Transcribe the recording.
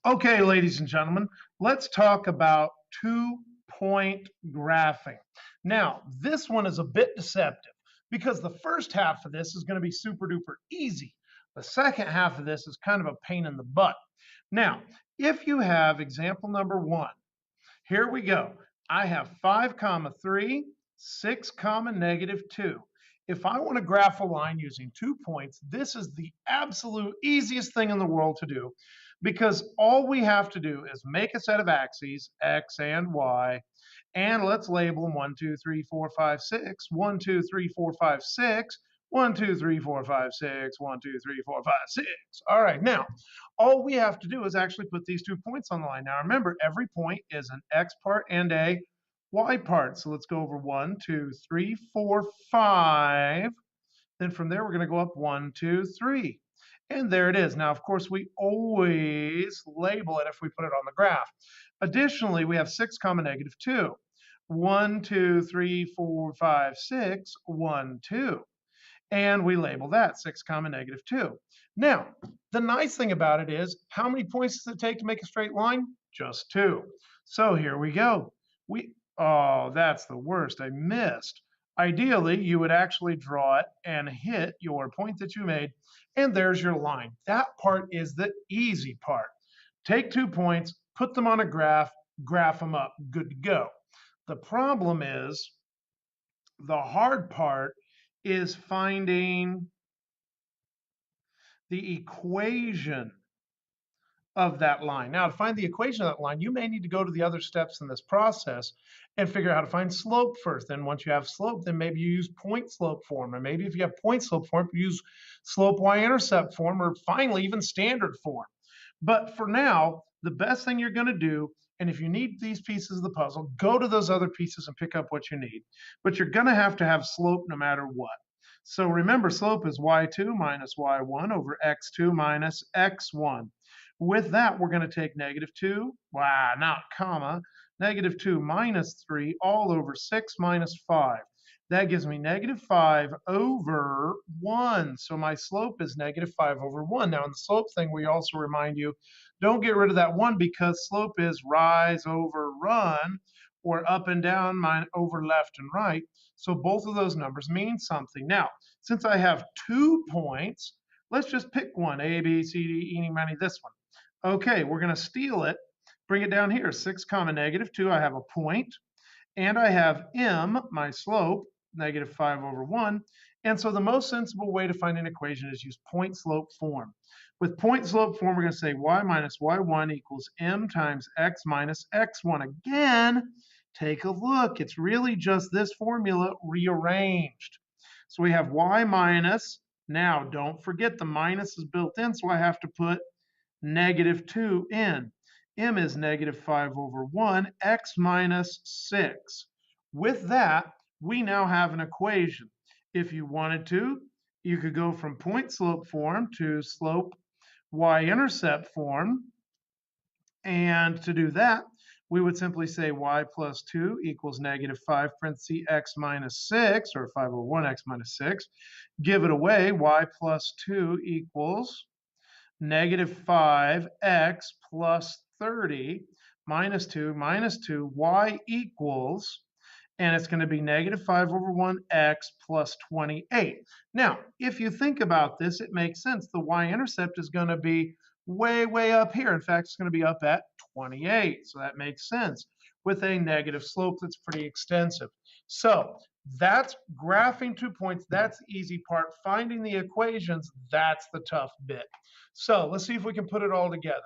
Okay, ladies and gentlemen, let's talk about 2-point graphing. Now, this one is a bit deceptive because the first half of this is going to be super duper easy. The second half of this is kind of a pain in the butt. Now, if you have example number 1, here we go. I have 5 comma 3, 6 comma -2. If I want to graph a line using 2 points, this is the absolute easiest thing in the world to do because all we have to do is make a set of axes, x and y, and let's label them 1, 2, 3, 4, 5, 6, 1, 2, 3, 4, 5, 6, 1, 2, 3, 4, 5, 6, 1, 2, 3, 4, 5, 6. All right, now all we have to do is actually put these 2 points on the line. Now remember, every point is an x part and a y part. So let's go over 1, 2, 3, 4, 5. Then from there, we're going to go up 1, 2, 3. And there it is. Now, of course, we always label it if we put it on the graph. Additionally, we have 6 comma -2. 1, 2, 3, 4, 5, 6, 1, 2. And we label that 6 comma -2. Now, the nice thing about it is, how many points does it take to make a straight line? Just 2. So here we go. Oh, that's the worst. I missed. Ideally, you would actually draw it and hit your point that you made, and there's your line. That part is the easy part. Take 2 points, put them on a graph them up, good to go. The problem is, the hard part is finding the equation of that line. Now, to find the equation of that line, you may need to go to the other steps in this process and figure out how to find slope first. Then once you have slope, then maybe you use point slope form. And maybe if you have point slope form, you use slope y-intercept form, or finally even standard form. But for now, the best thing you're going to do, and if you need these pieces of the puzzle, go to those other pieces and pick up what you need. But you're going to have slope no matter what. So remember, slope is y2 minus y1 over x2 minus x1. With that, we're going to take -2, not comma, -2 minus 3 all over 6 minus 5. That gives me -5 over 1. So my slope is -5 over 1. Now, in the slope thing, we also remind you, don't get rid of that 1 because slope is rise over run, or up and down over left and right. So both of those numbers mean something. Now, since I have 2 points, let's just pick one, A, B, C, D, eeny, meeny, this one. Okay, we're going to steal it, bring it down here, 6 comma -2. I have a point, and I have m, my slope, -5 over 1. And so the most sensible way to find an equation is use point slope form. With point slope form, we're going to say y minus y1 equals m times x minus x1. Again, take a look. It's really just this formula rearranged. So we have y minus. Now, don't forget the minus is built in, so I have to put -2 in. M is -5 over 1, x minus 6. With that, we now have an equation. If you wanted to, you could go from point slope form to slope y-intercept form. And to do that, we would simply say y plus 2 equals -5 parentheses x minus 6, or 5 over 1 x minus 6. Give it away, y plus 2 equals -5x plus 30 minus 2 minus 2, y equals, and it's going to be -5 over 1x plus 28. Now, if you think about this, it makes sense. The y-intercept is going to be way, way up here. In fact, it's going to be up at 28. So that makes sense with a negative slope that's pretty extensive. So that's graphing 2 points. That's the easy part. Finding the equations, that's the tough bit. So let's see if we can put it all together.